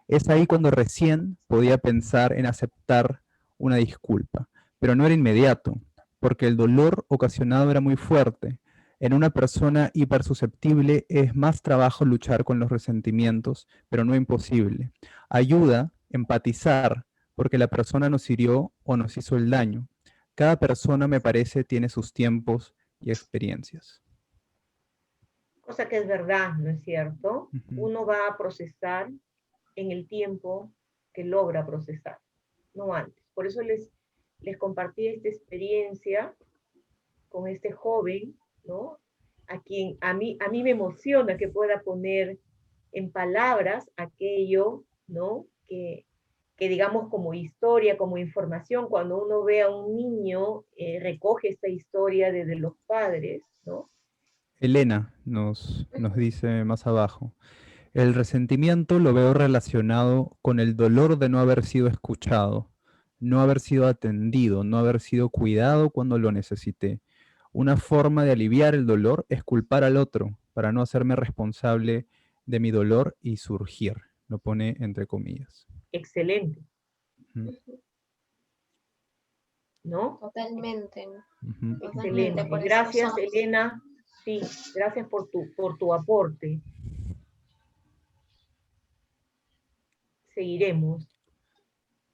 Es ahí cuando recién podía pensar en aceptar una disculpa, pero no era inmediato, porque el dolor ocasionado era muy fuerte. En una persona hipersusceptible es más trabajo luchar con los resentimientos, pero no imposible. Ayuda empatizar, porque la persona nos hirió o nos hizo el daño. Cada persona, me parece, tiene sus tiempos y experiencias. Cosa que es verdad, ¿no es cierto? Ujú. Uno va a procesar en el tiempo que logra procesar, no antes. Por eso les compartí esta experiencia con este joven, ¿no? A quien a mí me emociona que pueda poner en palabras aquello, ¿no? Que digamos como historia, como información, cuando uno ve a un niño, recoge esta historia desde los padres, ¿no? Elena nos dice más abajo. El resentimiento lo veo relacionado con el dolor de no haber sido escuchado, no haber sido atendido, no haber sido cuidado cuando lo necesité. Una forma de aliviar el dolor es culpar al otro para no hacerme responsable de mi dolor y surgir. Lo pone entre comillas. Excelente, Ujú, ¿no? Totalmente, ujú. totalmente, Excelente. por eso Gracias, somos. Elena. Sí, gracias por tu aporte. Seguiremos.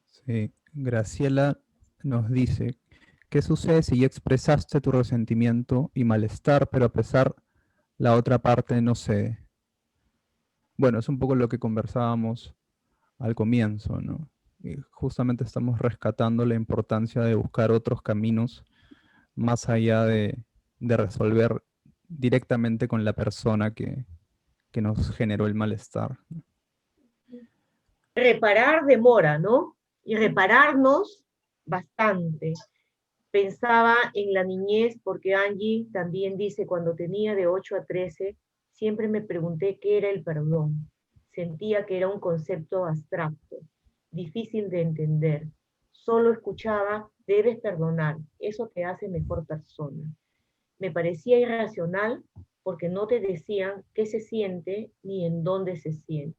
Sí, Graciela nos dice, ¿qué sucede si ya expresaste tu resentimiento y malestar, pero a pesar la otra parte no cede? Bueno, es un poco lo que conversábamos al comienzo, ¿no? Y justamente estamos rescatando la importancia de buscar otros caminos más allá de resolver directamente con la persona que nos generó el malestar. Reparar demora, ¿no? Y repararnos bastante. Pensaba en la niñez porque Angie también dice, cuando tenía de 8 a 13, siempre me pregunté qué era el perdón. Sentía que era un concepto abstracto, difícil de entender. Solo escuchaba, debes perdonar, eso te hace mejor persona. Me parecía irracional porque no te decían qué se siente ni en dónde se siente.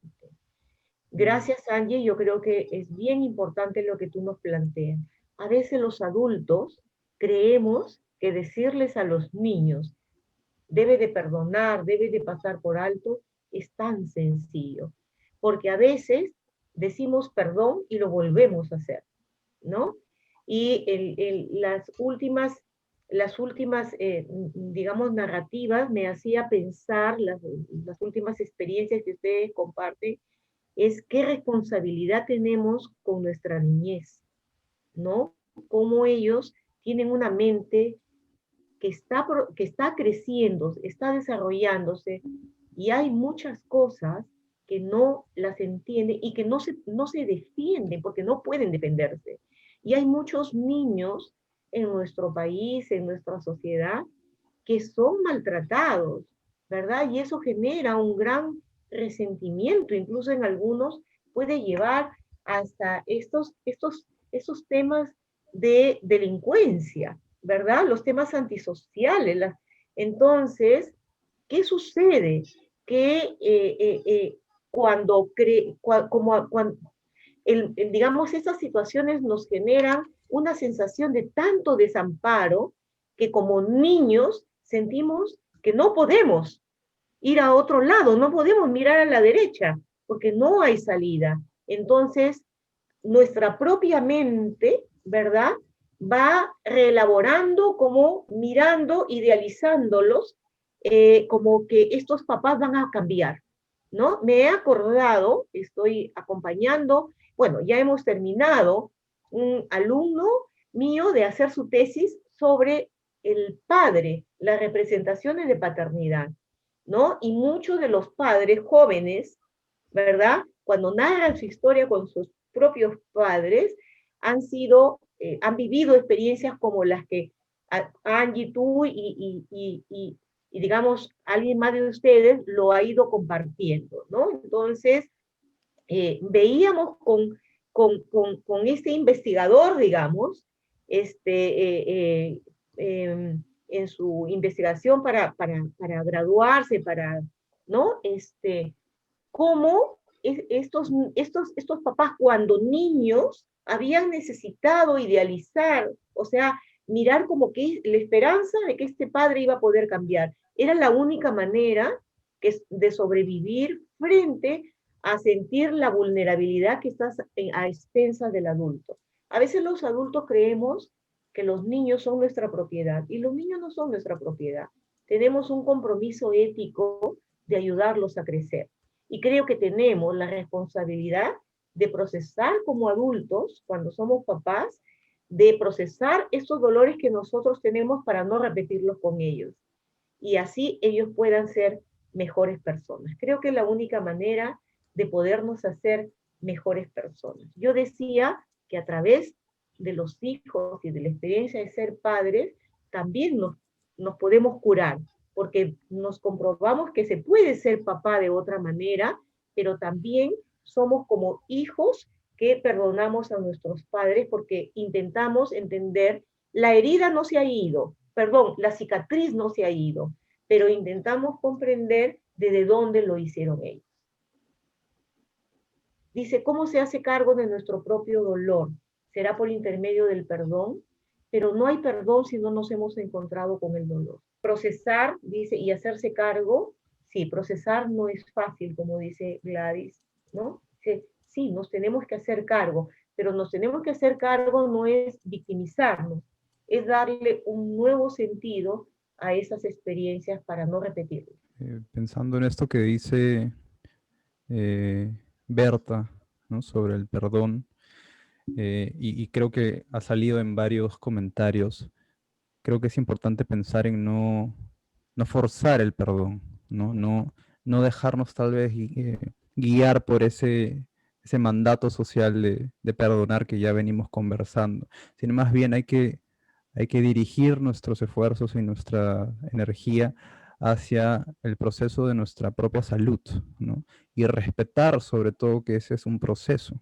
Gracias, Angie, yo creo que es bien importante lo que tú nos planteas. A veces los adultos creemos que decirles a los niños, debe de perdonar, debe de pasar por alto, es tan sencillo. Porque a veces decimos perdón y lo volvemos a hacer, ¿no? Y las últimas digamos, narrativas me hacía pensar, las últimas experiencias que ustedes comparten, es qué responsabilidad tenemos con nuestra niñez, ¿no? Cómo ellos tienen una mente que está creciendo, está desarrollándose, y hay muchas cosas que no las entienden y que no se defienden porque no pueden defenderse. Y hay muchos niños en nuestro país, en nuestra sociedad, que son maltratados, ¿verdad? Y eso genera un gran resentimiento, incluso en algunos puede llevar hasta estos temas de delincuencia, ¿verdad? Los temas antisociales. Entonces, ¿qué sucede? Que digamos, estas situaciones nos generan una sensación de tanto desamparo que como niños sentimos que no podemos ir a otro lado, no podemos mirar a la derecha, porque no hay salida. Entonces, nuestra propia mente, ¿verdad? Va reelaborando, como mirando, idealizándolos, como que estos papás van a cambiar, ¿no? Me he acordado, estoy acompañando, bueno, ya hemos terminado, un alumno mío de hacer su tesis sobre el padre, las representaciones de paternidad, ¿no? Y muchos de los padres jóvenes, ¿verdad? Cuando narran su historia con sus propios padres, han vivido experiencias como las que Angie, tú y digamos, alguien más de ustedes lo ha ido compartiendo, ¿no? Entonces, veíamos con este investigador, digamos, en su investigación para graduarse, ¿no? Cómo estos papás cuando niños habían necesitado idealizar, o sea, mirar como que la esperanza de que este padre iba a poder cambiar. Era la única manera de sobrevivir frente a sentir la vulnerabilidad que estás a expensas del adulto. A veces los adultos creemos que los niños son nuestra propiedad, y los niños no son nuestra propiedad. Tenemos un compromiso ético de ayudarlos a crecer. Y creo que tenemos la responsabilidad de procesar como adultos, cuando somos papás, de procesar esos dolores que nosotros tenemos para no repetirlos con ellos. Y así ellos puedan ser mejores personas. Creo que es la única manera de podernos hacer mejores personas. Yo decía que a través de los hijos y de la experiencia de ser padres, también nos podemos curar, porque nos comprobamos que se puede ser papá de otra manera, pero también somos como hijos que perdonamos a nuestros padres porque intentamos entender, la herida no se ha ido, perdón, la cicatriz no se ha ido, pero intentamos comprender desde dónde lo hicieron ellos. Dice, ¿cómo se hace cargo de nuestro propio dolor? Será por intermedio del perdón, pero no hay perdón si no nos hemos encontrado con el dolor. Procesar, dice, y hacerse cargo, sí, procesar no es fácil, como dice Gladys, ¿no? Sí, nos tenemos que hacer cargo, pero nos tenemos que hacer cargo no es victimizarnos, es darle un nuevo sentido a esas experiencias para no repetirlas. Pensando en esto que dice Berta, ¿no? Sobre el perdón, y creo que ha salido en varios comentarios, creo que es importante pensar en no forzar el perdón, no dejarnos tal vez guiar por ese mandato social de perdonar que ya venimos conversando, sino más bien hay que dirigir nuestros esfuerzos y nuestra energía hacia el proceso de nuestra propia salud, ¿no? Y respetar sobre todo que ese es un proceso,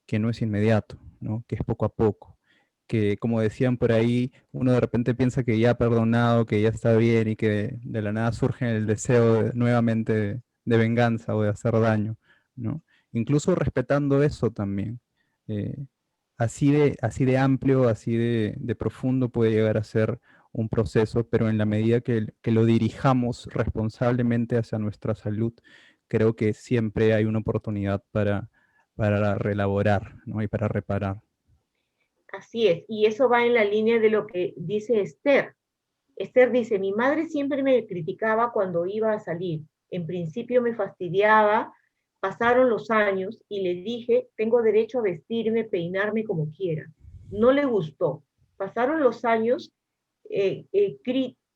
que no es inmediato, ¿no? Que es poco a poco, que como decían por ahí, uno de repente piensa que ya ha perdonado, que ya está bien y que de la nada surge el deseo nuevamente de venganza o de hacer daño, ¿no? Incluso respetando eso también. Así de amplio, así de profundo puede llegar a ser un proceso, pero en la medida que lo dirijamos responsablemente hacia nuestra salud, creo que siempre hay una oportunidad para reelaborar, ¿no? Y para reparar. Así es, y eso va en la línea de lo que dice Esther. Esther dice, mi madre siempre me criticaba cuando iba a salir. En principio me fastidiaba, pasaron los años y le dije, tengo derecho a vestirme, peinarme como quiera. No le gustó. Pasaron los años,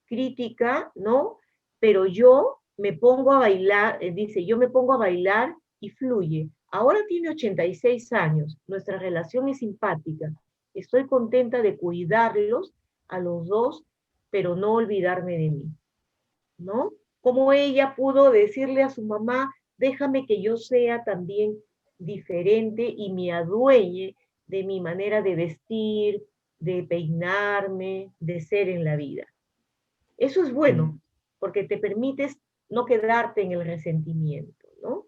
crítica, ¿no? Pero yo me pongo a bailar, dice, yo me pongo a bailar y fluye. Ahora tiene 86 años, nuestra relación es simpática. Estoy contenta de cuidarlos a los dos, pero no olvidarme de mí, ¿no? Como ella pudo decirle a su mamá, déjame que yo sea también diferente y me adueñe de mi manera de vestir, de peinarme, de ser en la vida. Eso es bueno, porque te permites no quedarte en el resentimiento, ¿no?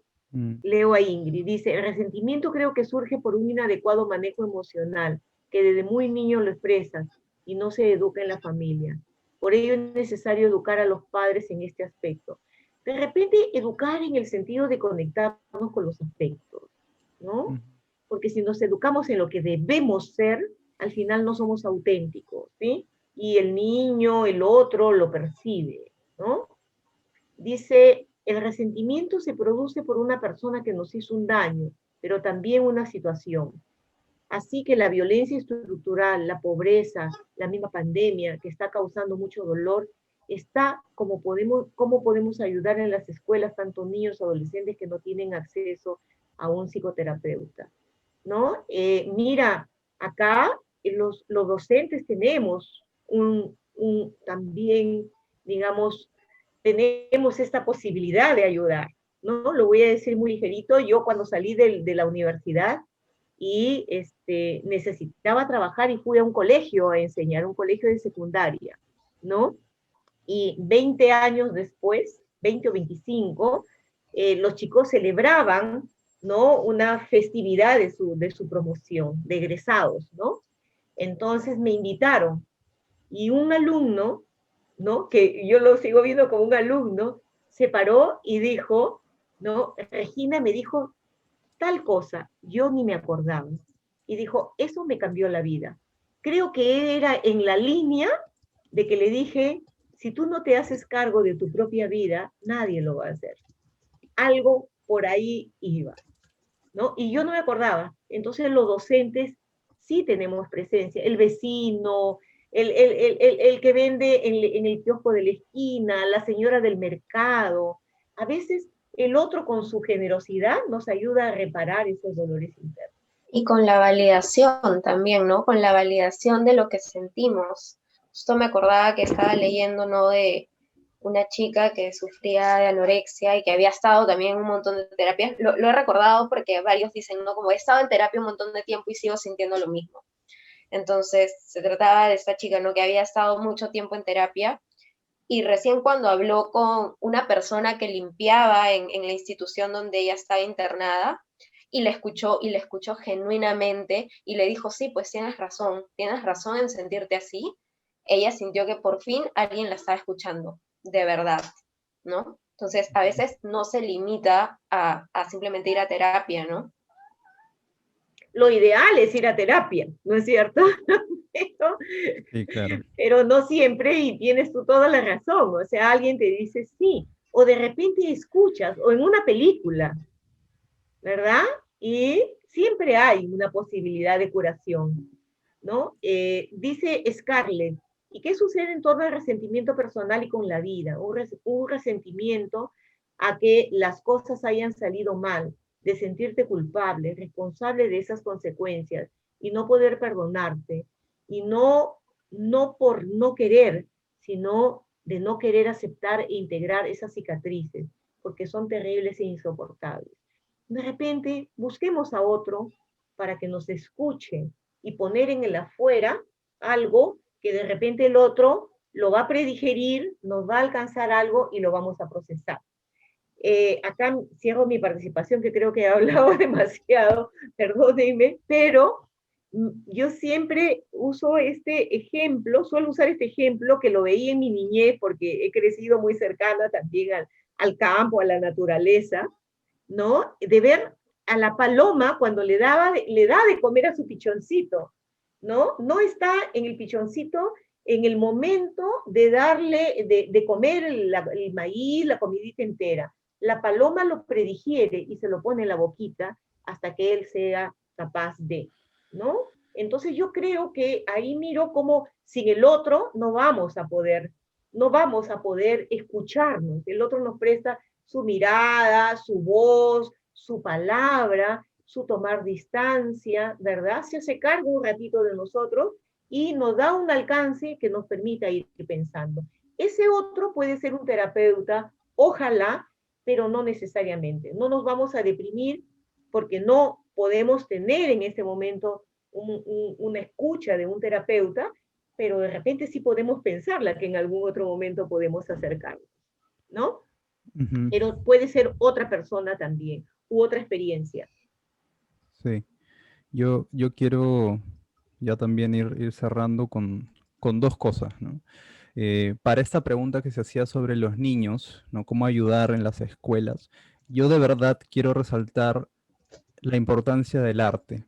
Leo a Ingrid, dice, el resentimiento creo que surge por un inadecuado manejo emocional, que desde muy niño lo expresas y no se educa en la familia. Por ello es necesario educar a los padres en este aspecto. De repente, educar en el sentido de conectarnos con los aspectos, ¿no? Porque si nos educamos en lo que debemos ser, al final no somos auténticos, ¿sí? Y el niño, el otro, lo percibe, ¿no? Dice, el resentimiento se produce por una persona que nos hizo un daño, pero también una situación. Así que la violencia estructural, la pobreza, la misma pandemia que está causando mucho dolor, está cómo podemos ayudar en las escuelas tanto niños, adolescentes que no tienen acceso a un psicoterapeuta, ¿no? Mira, acá los docentes tenemos también, digamos, tenemos esta posibilidad de ayudar, ¿no? Lo voy a decir muy ligerito. Yo cuando salí de la universidad y necesitaba trabajar y fui a un colegio a enseñar, un colegio de secundaria, ¿no? Y 20 años después, 20 o 25, los chicos celebraban, ¿no? Una festividad de su promoción, de egresados, ¿no? Entonces me invitaron y un alumno, ¿no? Que yo lo sigo viendo como un alumno, se paró y dijo, ¿no? Regina me dijo tal cosa, yo ni me acordaba. Y dijo, eso me cambió la vida. creo que era en la línea de que le dije, si tú no te haces cargo de tu propia vida, nadie lo va a hacer. Algo por ahí iba, ¿no? Y yo no me acordaba. Entonces los docentes sí tenemos presencia. El vecino, el que vende en el kiosco de la esquina, la señora del mercado. A veces el otro con su generosidad nos ayuda a reparar esos dolores internos. Y con la validación también, ¿no? Con la validación de lo que sentimos. Justo me acordaba que estaba leyendo, ¿no? De una chica que sufría de anorexia y que había estado también en un montón de terapias. Lo he recordado porque varios dicen, ¿no? Como he estado en terapia un montón de tiempo y sigo sintiendo lo mismo. Entonces, se trataba de esta chica, ¿no? Que había estado mucho tiempo en terapia y recién cuando habló con una persona que limpiaba en la institución donde ella estaba internada, y le escuchó genuinamente y le dijo, sí, pues tienes razón en sentirte así. Ella sintió que por fin alguien la estaba escuchando, de verdad, ¿no? Entonces, a veces no se limita a simplemente ir a terapia, ¿no? Lo ideal es ir a terapia, ¿no es cierto? pero, Sí, claro. pero no siempre, y tienes tú toda la razón. O sea, alguien te dice sí, o de repente escuchas, o en una película, ¿verdad? Y siempre hay una posibilidad de curación, ¿no? Dice Scarlett, ¿y qué sucede en torno al resentimiento personal y con la vida? Un resentimiento a que las cosas hayan salido mal, de sentirte culpable, responsable de esas consecuencias y no poder perdonarte, y no por no querer, sino de no querer aceptar e integrar esas cicatrices, porque son terribles e insoportables. De repente busquemos a otro para que nos escuche y poner en el afuera algo que de repente el otro lo va a predigerir, nos va a alcanzar algo y lo vamos a procesar. Acá cierro mi participación, que creo que he hablado demasiado, perdónenme, pero yo siempre uso este ejemplo, suelo usar este ejemplo que lo veía en mi niñez porque he crecido muy cercana también al campo, a la naturaleza, ¿no? De ver a la paloma cuando le da de comer a su pichoncito, ¿no? No está en el pichoncito en el momento de darle, de comer el maíz, la comidita entera. La paloma lo predigiere y se lo pone en la boquita hasta que él sea capaz de, ¿no? Entonces yo creo que ahí miro como sin el otro no vamos a poder escucharnos. El otro nos presta su mirada, su voz, su palabra, su tomar distancia, ¿verdad? Se hace cargo un ratito de nosotros y nos da un alcance que nos permita ir pensando. Ese otro puede ser un terapeuta, ojalá, pero no necesariamente. No nos vamos a deprimir porque no podemos tener en este momento una escucha de un terapeuta, pero de repente sí podemos pensarla que en algún otro momento podemos acercarnos, ¿no? Ujú. Pero puede ser otra persona también, u otra experiencia. Sí. Yo quiero ya también ir cerrando con dos cosas, ¿no? Para esta pregunta que se hacía sobre los niños, ¿no? Cómo ayudar en las escuelas, yo de verdad quiero resaltar la importancia del arte.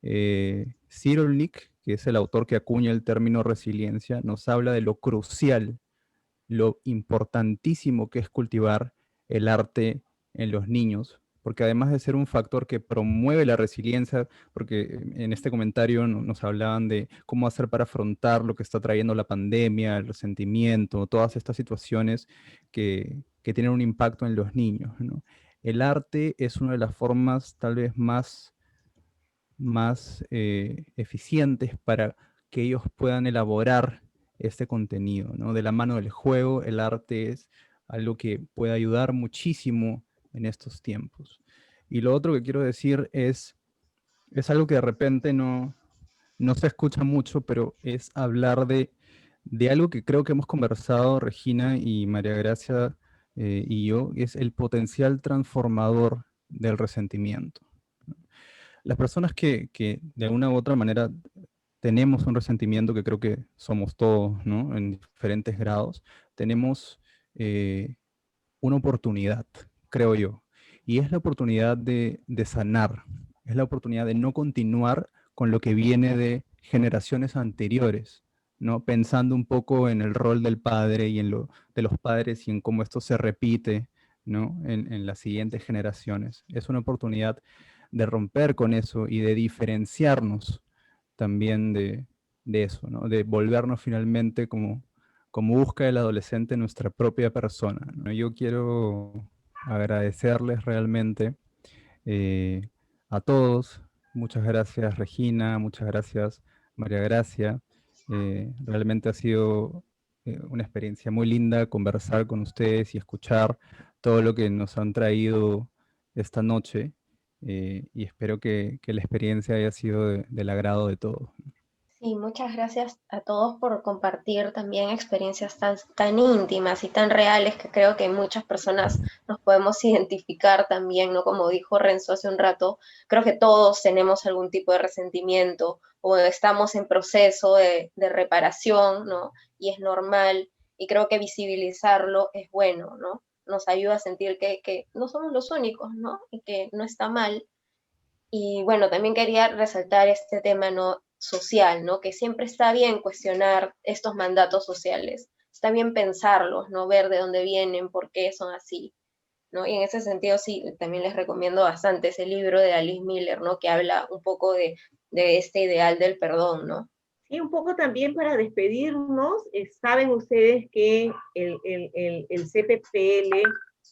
Cyrulnik, que es el autor que acuña el término resiliencia, nos habla de lo crucial, lo importantísimo que es cultivar el arte en los niños, porque además de ser un factor que promueve la resiliencia, porque en este comentario nos hablaban de cómo hacer para afrontar lo que está trayendo la pandemia, el resentimiento, todas estas situaciones que tienen un impacto en los niños, ¿no? El arte es una de las formas tal vez más eficientes para que ellos puedan elaborar este contenido, ¿no? De la mano del juego, el arte es algo que puede ayudar muchísimo en estos tiempos. Y lo otro que quiero decir es algo que de repente no se escucha mucho, pero es hablar de algo que creo que hemos conversado Regina y María Gracia y yo, es el potencial transformador del resentimiento. Las personas que de alguna u otra manera tenemos un resentimiento, que creo que somos todos, ¿no? En diferentes grados, tenemos una oportunidad, creo yo, y es la oportunidad de sanar, es la oportunidad de no continuar con lo que viene de generaciones anteriores, ¿no? Pensando un poco en el rol del padre y en lo de los padres y en cómo esto se repite, ¿no? En las siguientes generaciones. Es una oportunidad de romper con eso y de diferenciarnos también de eso, ¿no? De volvernos finalmente como busca el adolescente nuestra propia persona, ¿no? Yo quiero agradecerles realmente a todos. Muchas gracias Regina, muchas gracias María Gracia. Realmente ha sido una experiencia muy linda conversar con ustedes y escuchar todo lo que nos han traído esta noche. Y espero que la experiencia haya sido del agrado de todos. Sí, muchas gracias a todos por compartir también experiencias tan íntimas y tan reales que creo que muchas personas nos podemos identificar también, ¿no? Como dijo Renzo hace un rato, creo que todos tenemos algún tipo de resentimiento o estamos en proceso de reparación, ¿no? Y es normal, y creo que visibilizarlo es bueno, ¿no? Nos ayuda a sentir que no somos los únicos, ¿no? Y que no está mal. Y bueno, también quería resaltar este tema, ¿no? Social, ¿no? Que siempre está bien cuestionar estos mandatos sociales, está bien pensarlos, ¿no? Ver de dónde vienen, por qué son así, ¿no? Y en ese sentido sí, también les recomiendo bastante ese libro de Alice Miller, ¿no? Que habla un poco de este ideal del perdón, ¿no? Y un poco también para despedirnos, saben ustedes que el CPPL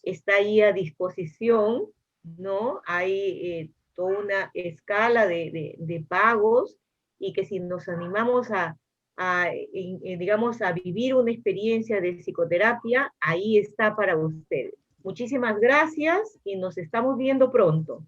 está ahí a disposición, ¿no? Hay toda una escala de pagos y que si nos animamos digamos, a vivir una experiencia de psicoterapia, ahí está para ustedes. Muchísimas gracias y nos estamos viendo pronto.